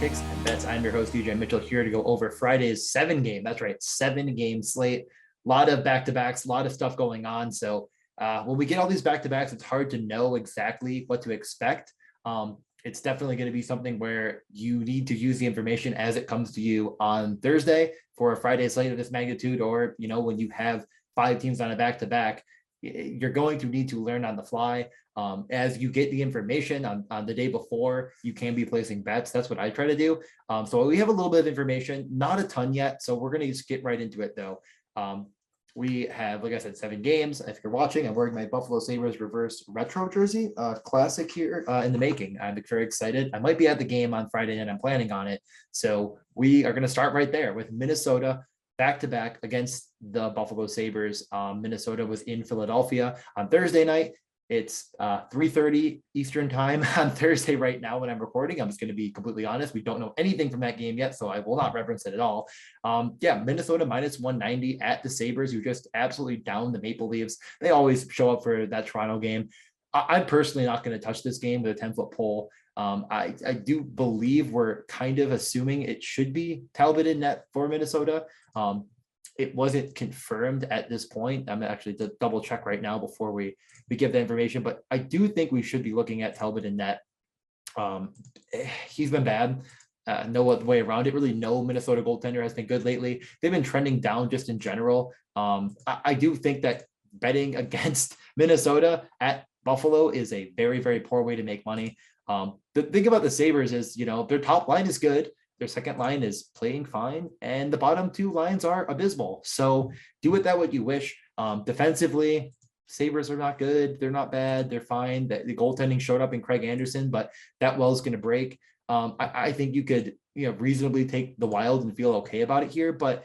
Picks and Bets. I'm your host, DJ Mitchell, here to go over Friday's 7-game. That's right, 7-game slate. A lot of back-to-backs, a lot of stuff going on. So when we get all these back-to-backs, it's hard to know exactly what to expect. It's definitely going to be something where you need to use the information as it comes to you on Thursday for a Friday slate of this magnitude, or, when you have 5 teams on a back-to-back, you're going to need to learn on the fly. As you get the information on the day before, you can be placing bets. That's what I try to do. So we have a little bit of information, not a ton yet. So we're going to just get right into it though. We have, like I said, 7 games. If you're watching, I'm wearing my Buffalo Sabres reverse retro jersey, classic here in the making. I'm very excited. I might be at the game on Friday and I'm planning on it. So we are going to start right there with Minnesota back-to-back against the Buffalo Sabres. Minnesota was in Philadelphia on Thursday night. It's 3:30 Eastern time on Thursday right now when I'm recording. I'm just going to be completely honest. We don't know anything from that game yet, so I will not reference it at all. Minnesota minus 190 at the Sabres, who just absolutely downed the Maple Leafs. They always show up for that Toronto game. I'm personally not going to touch this game with a 10-foot pole. I do believe we're kind of assuming it should be Talbot in net for Minnesota. It wasn't confirmed at this point. I'm actually to double check right now before we give the information, but I do think we should be looking at Talbot in net. He's been bad. No way around it. Really, no Minnesota goaltender has been good lately. They've been trending down just in general. I do think that betting against Minnesota at Buffalo is a very, very poor way to make money. The thing about the Sabres is, their top line is good. Their second line is playing fine, and the bottom 2 lines are abysmal. So do with that what you wish. Defensively, Sabres are not good. They're not bad. They're fine. The goaltending showed up in Craig Anderson, but that well's going to break. I think you could, reasonably take the Wild and feel okay about it here, but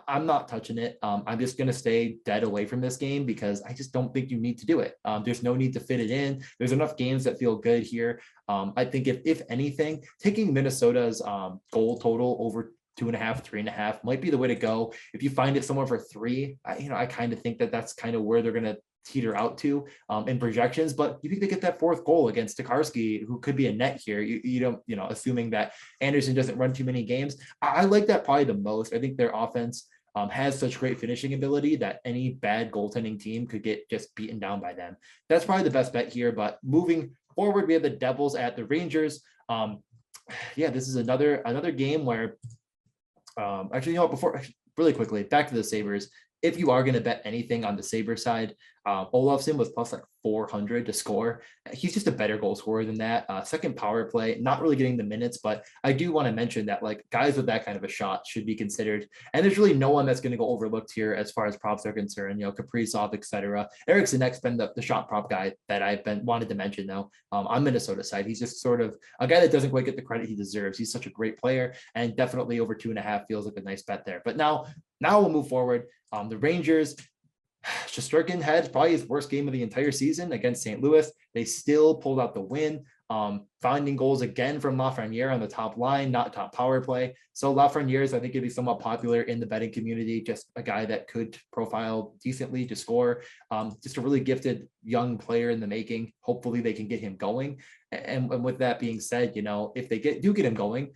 I'm not touching it. I'm just going to stay dead away from this game because I just don't think you need to do it. There's no need to fit it in. There's enough games that feel good here. I think if anything, taking Minnesota's goal total over 2.5, 3.5 might be the way to go. If you find it somewhere for 3, I kind of think that that's kind of where they're going to teeter out to in projections, but you think they get that 4th goal against Tokarski, who could be a net here. You don't, assuming that Anderson doesn't run too many games. I like that probably the most. I think their offense has such great finishing ability that any bad goaltending team could get just beaten down by them. That's probably the best bet here, but moving forward, we have the Devils at the Rangers. This is another game where before really quickly, back to the Sabres. If you are going to bet anything on the Sabres side, Olofsson was plus like 400 to score. He's just a better goal scorer than that. Second power play, not really getting the minutes, but I do want to mention that like guys with that kind of a shot should be considered. And there's really no one that's going to go overlooked here as far as props are concerned. Kaprizov, etc. Eriksson next been the shot prop guy that I've been wanted to mention though. On Minnesota side, he's just sort of a guy that doesn't quite get the credit he deserves. He's such a great player, and definitely over 2.5 feels like a nice bet there. But now we'll move forward. The Rangers, Shesterkin had probably his worst game of the entire season against St. Louis. They still pulled out the win, finding goals again from Lafreniere on the top line, not top power play. So Lafreniere's, I think, could be somewhat popular in the betting community, just a guy that could profile decently to score. Just a really gifted young player in the making. Hopefully they can get him going. And with that being said, if they do get him going,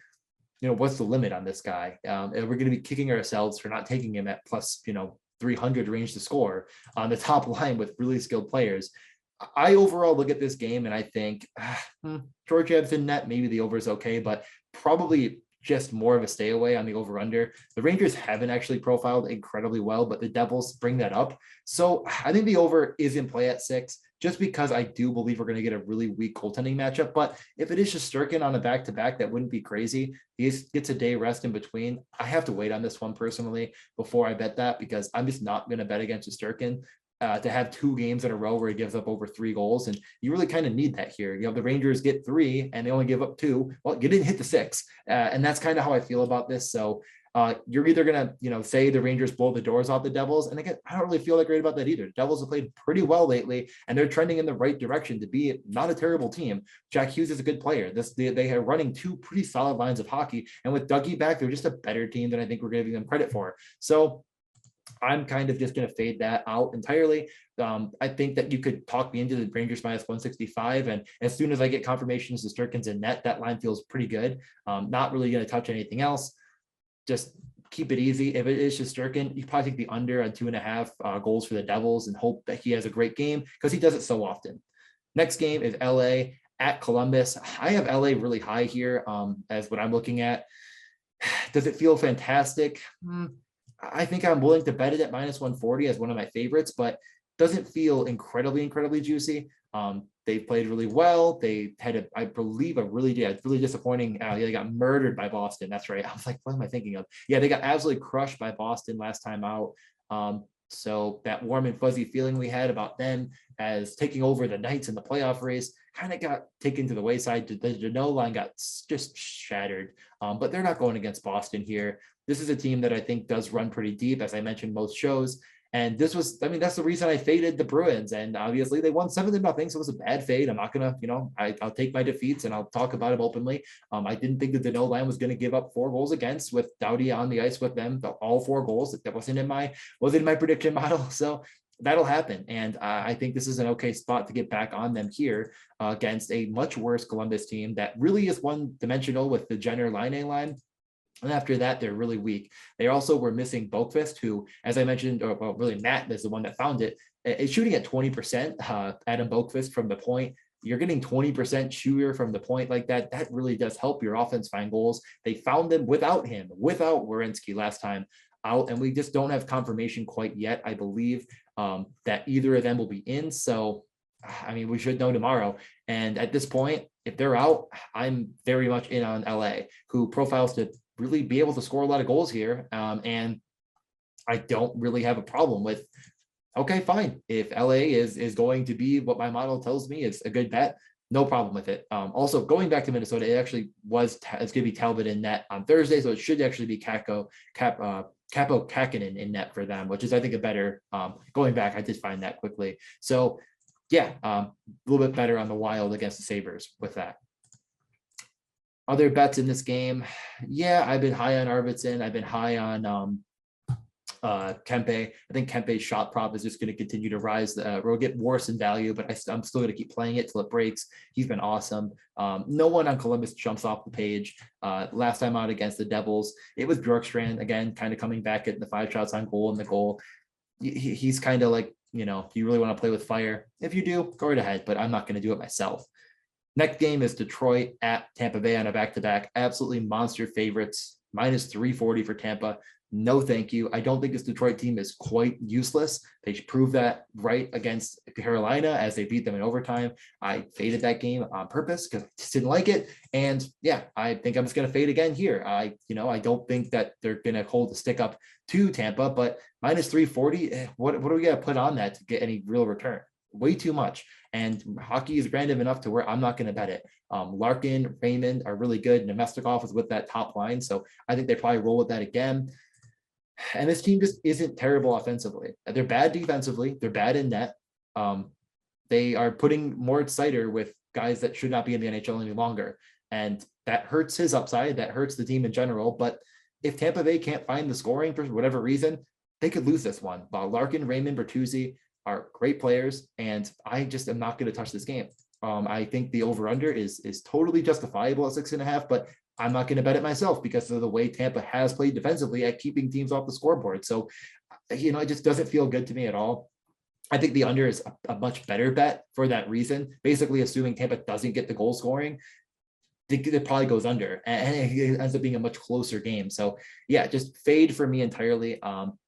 what's the limit on this guy? And we're going to be kicking ourselves for not taking him at plus, 300 range to score on the top line with really skilled players. I overall look at this game and I think Georgiev's in net, maybe the over is okay, but probably just more of a stay away on the over under. The Rangers haven't actually profiled incredibly well, but the Devils bring that up. So I think the over is in play at 6, just because I do believe we're going to get a really weak goaltending matchup. But if it is Shesterkin on a back-to-back, that wouldn't be crazy. He gets a day rest in between. I have to wait on this one personally before I bet that, because I'm just not going to bet against Shesterkin. To have 2 games in a row where he gives up over 3 goals. And you really kind of need that here. The Rangers get 3 and they only give up 2. Well, you didn't hit the 6. And that's kind of how I feel about this. So you're either going to, say the Rangers blow the doors off the Devils. And again, I don't really feel that great about that either. The Devils have played pretty well lately, and they're trending in the right direction to be not a terrible team. Jack Hughes is a good player. They are running 2 pretty solid lines of hockey. And with Dougie back, they're just a better team than I think we're giving them credit for. So I'm kind of just going to fade that out entirely. I think that you could talk me into the Rangers minus 165. And as soon as I get confirmations the Sturkin's in net, that line feels pretty good. Not really going to touch anything else. Just keep it easy. If it is just Sturkin, you probably take the under on 2.5 goals for the Devils and hope that he has a great game because he does it so often. Next game is LA at Columbus. I have LA really high here as what I'm looking at. Does it feel fantastic? I think I'm willing to bet it at minus 140 as one of my favorites, but doesn't feel incredibly juicy. They played really well. They had, I believe, a really disappointing. They got murdered by Boston. That's right. I was like, what am I thinking of? Yeah, they got absolutely crushed by Boston last time out. So that warm and fuzzy feeling we had about them as taking over the Knights in the playoff race kind of got taken to the wayside. The no line got just shattered. But they're not going against Boston here. This is a team that I think does run pretty deep, as I mentioned most shows. And this was, I mean, that's the reason I faded the Bruins. And obviously they won 7-0. So it was a bad fade. I'm not going to, I'll take my defeats and I'll talk about them openly. I didn't think that the no line was going to give up 4 goals against with Doughty on the ice with them, all 4 goals. That wasn't in my prediction model. So that'll happen. And I think this is an okay spot to get back on them here against a much worse Columbus team that really is one dimensional with the Jenner line. And after that, they're really weak. They also were missing Boqvist, who, as I mentioned, or really Matt is the one that found it, is shooting at 20%. Adam Boqvist from the point. You're getting 20% shooter from the point like that. That really does help your offense find goals. They found them without Werenski last time out, and we just don't have confirmation quite yet, I believe, that either of them will be in. So, I mean, we should know tomorrow. And at this point, if they're out, I'm very much in on LA, who profiles to really be able to score a lot of goals here. And I don't really have a problem with, okay, fine. If LA is going to be what my model tells me is a good bet, no problem with it. Also, going back to Minnesota, it actually it's going to be Talbot in net on Thursday. So it should actually be Capo Kakinen in net for them, which is, I think, a better, going back, I did find that quickly. So yeah, a little bit better on the Wild against the Sabres with that. Other bets in this game, yeah, I've been high on Arvidsson. I've been high on Kempe. I think Kempe's shot prop is just going to continue to rise. Will get worse in value, but I'm still going to keep playing it till it breaks. He's been awesome. No one on Columbus jumps off the page. Last time out against the Devils, it was Bjorkstrand again, kind of coming back at the 5 shots on goal and the goal. He's kind of like, do you really want to play with fire? If you do, go right ahead, but I'm not going to do it myself. Next game is Detroit at Tampa Bay on a back-to-back. Absolutely monster favorites. Minus 340 for Tampa. No, thank you. I don't think this Detroit team is quite useless. They proved that right against Carolina as they beat them in overtime. I faded that game on purpose because I just didn't like it. And yeah, I think I'm just going to fade again here. I don't think that they're going to hold the stick up to Tampa, but minus 340, what are we going to put on that to get any real return? Way too much. And hockey is random enough to where I'm not going to bet it. Larkin, Raymond are really good. Nemestikov is with that top line. So I think they probably roll with that again. And this team just isn't terrible offensively. They're bad defensively. They're bad in net. They are putting Moritz Seider with guys that should not be in the NHL any longer. And that hurts his upside. That hurts the team in general. But if Tampa Bay can't find the scoring for whatever reason, they could lose this one. Larkin, Raymond, Bertuzzi are great players, and I just am not going to touch this game. I think the over-under is totally justifiable at 6.5, but I'm not going to bet it myself because of the way Tampa has played defensively at keeping teams off the scoreboard. So, it just doesn't feel good to me at all. I think the under is a much better bet for that reason. Basically, assuming Tampa doesn't get the goal scoring, it probably goes under, and it ends up being a much closer game. So yeah, just fade for me entirely.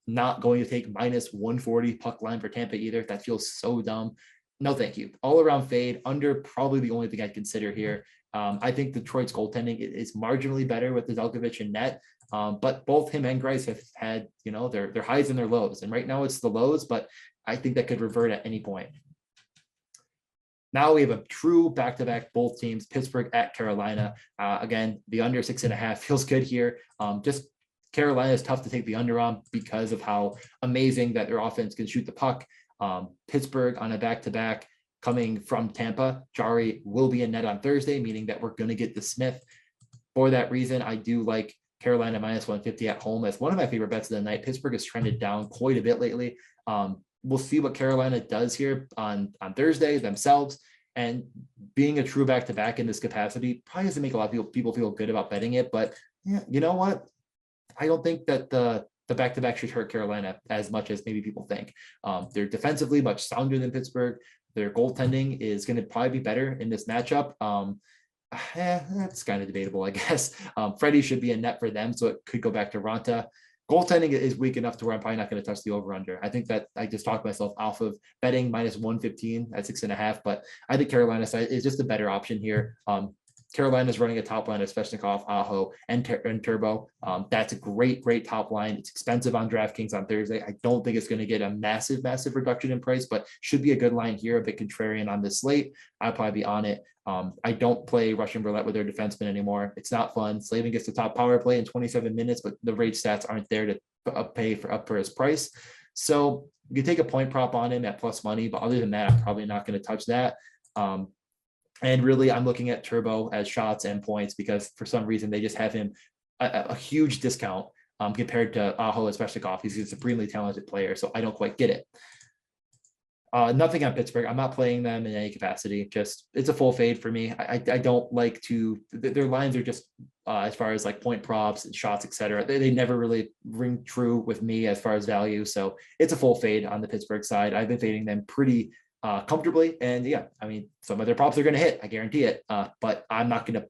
Not going to take minus 140 puck line for Tampa either. That feels so dumb. No, thank you. All around fade. Under probably the only thing I'd consider here. I think Detroit's goaltending is marginally better with the Zelkovich in net. But both him and Greiss have had, their highs and their lows. And right now it's the lows, but I think that could revert at any point. Now we have a true back-to-back both teams, Pittsburgh at Carolina. Again, the under 6.5 feels good here. Just Carolina is tough to take the under on because of how amazing that their offense can shoot the puck. Pittsburgh on a back-to-back coming from Tampa. Jari will be in net on Thursday, meaning that we're going to get the Smith. For that reason, I do like Carolina minus 150 at home as one of my favorite bets of the night. Pittsburgh has trended down quite a bit lately. We'll see what Carolina does here on Thursday themselves. And being a true back-to-back in this capacity probably doesn't make a lot of people feel good about betting it. But yeah, you know what? I don't think that the back-to-back should hurt Carolina as much as maybe people think. They're defensively much sounder than Pittsburgh. Their goaltending is going to probably be better in this matchup. That's kind of debatable, I guess. Freddie should be a net for them, so it could go back to Ranta. Goaltending is weak enough to where I'm probably not going to touch the over-under. I think that I just talked myself off of betting minus 115 at 6.5, but I think Carolina side is just a better option here. Carolina's running a top line of Svechnikov, Aho, and Turbo. That's a great top line. It's expensive on DraftKings on Thursday. I don't think it's going to get a massive reduction in price, but should be a good line here, a bit contrarian on this slate. I'll probably be on it. I don't play Russian roulette with their defensemen anymore. It's not fun. Slavin gets the top power play in 27 minutes, but the rate stats aren't there to pay up for his price. So you can take a point prop on him at plus money, but other than that, I'm probably not going to touch that. And really, I'm looking at Turbo as shots and points because for some reason they just have him a huge discount compared to Aho, especially Svechnikov. He's a supremely talented player, so I don't quite get it. Nothing on Pittsburgh. I'm not playing them in any capacity. Just it's a full fade for me. I don't like to. Their lines are just as far as like point props and shots, etc. They never really ring true with me as far as value. So it's a full fade on the Pittsburgh side. I've been fading them pretty comfortably, and yeah, I mean some of their props are going to hit. I guarantee it. But I'm not going to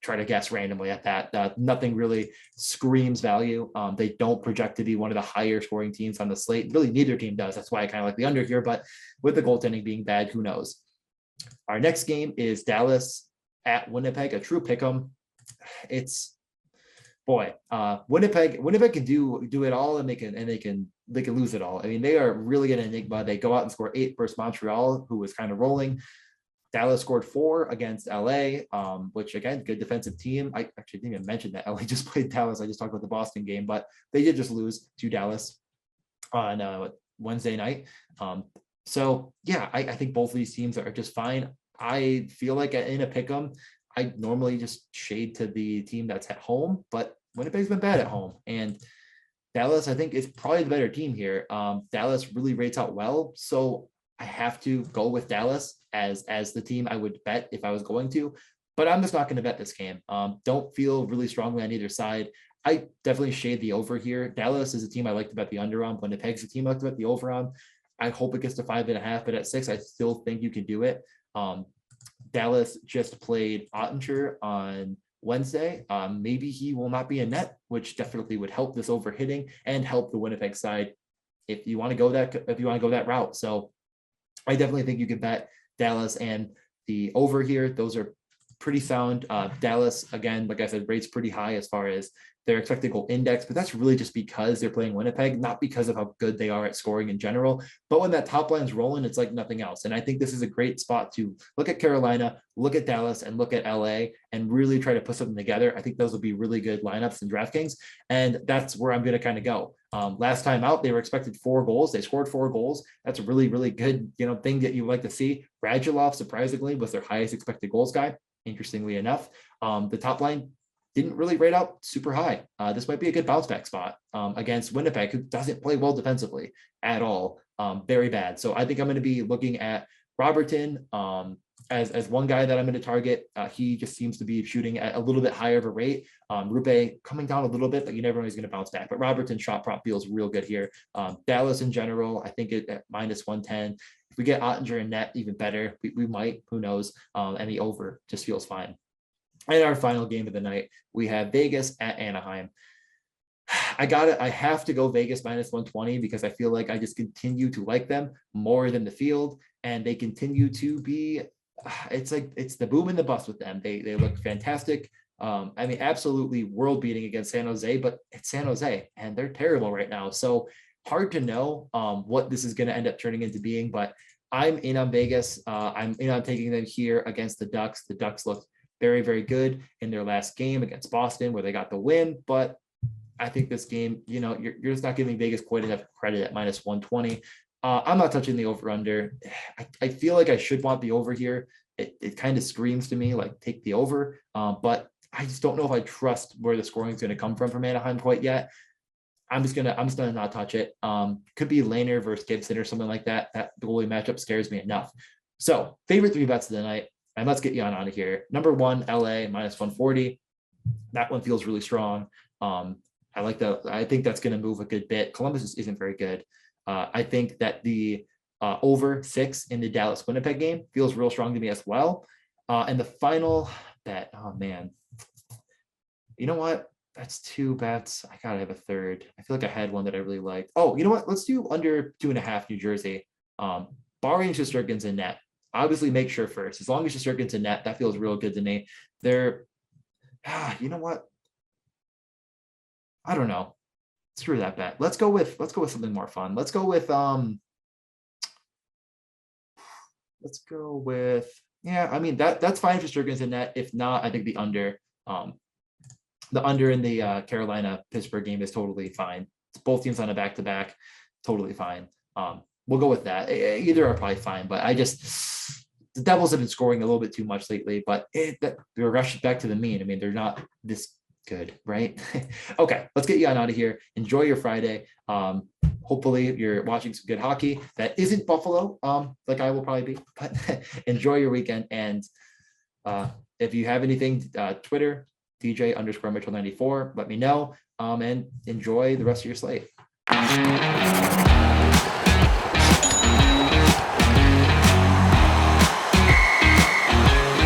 try to guess randomly at that. Nothing really screams value. They don't project to be one of the higher scoring teams on the slate. Really, neither team does. That's why I kind of like the under here. But with the goaltending being bad, who knows? Our next game is Dallas at Winnipeg, a true pick'em. It's Winnipeg can do it all, and they can lose it all. I mean, they are really an enigma. They go out and score 8 versus Montreal, who was kind of rolling. Dallas scored 4 against LA, which again, good defensive team. I actually didn't even mention that LA just played Dallas. I just talked about the Boston game, but they did just lose to Dallas on Wednesday night. So yeah, I think both of these teams are just fine. I feel like in a pick'em, I normally just shade to the team that's at home, but Winnipeg's been bad at home, and Dallas, I think, is probably the better team here. Dallas really rates out well, so I have to go with Dallas as the team I would bet if I was going to, but I'm just not going to bet this game. Don't feel really strongly on either side. I definitely shade the over here. Dallas is a team I like to bet the under on. Winnipeg's a team I like to bet the over on. I hope it gets to 5.5, but at 6, I still think you can do it. Dallas just played Ottinger on Wednesday. Maybe he will not be a net, which definitely would help this over hitting and help the Winnipeg side if you want to go that route. So I definitely think you could bet Dallas and the over here. Those are pretty sound. Dallas, again, like I said, rates pretty high as far as their expected goal index, but that's really just because they're playing Winnipeg, not because of how good they are at scoring in general. But when that top line's rolling, it's like nothing else. And I think this is a great spot to look at Carolina, look at Dallas, and look at LA and really try to put something together. I think those will be really good lineups in DraftKings. And that's where I'm going to kind of go. Last time out, they were expected 4 goals. They scored 4 goals. That's a really, really good, thing that you like to see. Radulov, surprisingly, was their highest expected goals guy. Interestingly enough, the top line didn't really rate out super high. This might be a good bounce back spot against Winnipeg, who doesn't play well defensively at all. Very bad. So I think I'm going to be looking at Robertson as one guy that I'm going to target. He just seems to be shooting at a little bit higher of a rate. Rupe coming down a little bit, but you never know he's going to bounce back. But Robertson shot prop feels real good here. Dallas in general, I think at minus 110. If we get Ottinger in net, even better. We might, who knows? And the over just feels fine. And our final game of the night, we have Vegas at Anaheim. I have to go Vegas minus 120 because I feel like I just continue to like them more than the field, and they continue to be, it's the boom and the bust with them. They look fantastic. I mean, absolutely world beating against San Jose, but it's San Jose and they're terrible right now. So hard to know what this is going to end up turning into being, but I'm in on Vegas. I'm in on taking them here against the Ducks. The Ducks look very, very good in their last game against Boston where they got the win. But I think this game, you're just not giving Vegas quite enough credit at minus 120. I'm not touching the over under. I feel like I should want the over here. It kind of screams to me like take the over, but I just don't know if I trust where the scoring is going to come from Anaheim quite yet. I'm just gonna not touch it. Could be Laner versus Gibson or something like that. That goalie matchup scares me enough. So favorite 3 bets of the night, and let's get you on out of here. Number 1, LA -140. That one feels really strong. I like that. I think that's going to move a good bit. Columbus just isn't very good. I think that the over 6 in the Dallas Winnipeg game feels real strong to me as well. And the final bet, oh man, you know what? That's 2 bets. I gotta have a third. I feel like I had one that I really liked. Oh, you know what? Let's do under 2.5 New Jersey. Barring Shesterkin's in net. Obviously, make sure first. As long as Shesterkin's in net, that feels real good to me. They're, you know what? I don't know. Screw that bet. Let's go with something more fun. Let's go with yeah. I mean that's fine if Shesterkin's in net. If not, I think the under. The under in the Carolina Pittsburgh game is totally fine. It's both teams on a back-to-back, totally fine. We'll go with that. Either are probably fine, but the Devils have been scoring a little bit too much lately, but they're rushing back to the mean. I mean, they're not this good, right? Okay, let's get you on out of here. Enjoy your Friday. Hopefully you're watching some good hockey that isn't Buffalo, like I will probably be, but enjoy your weekend. And if you have anything, Twitter, DJ_Mitchell94, let me know, and enjoy the rest of your slate.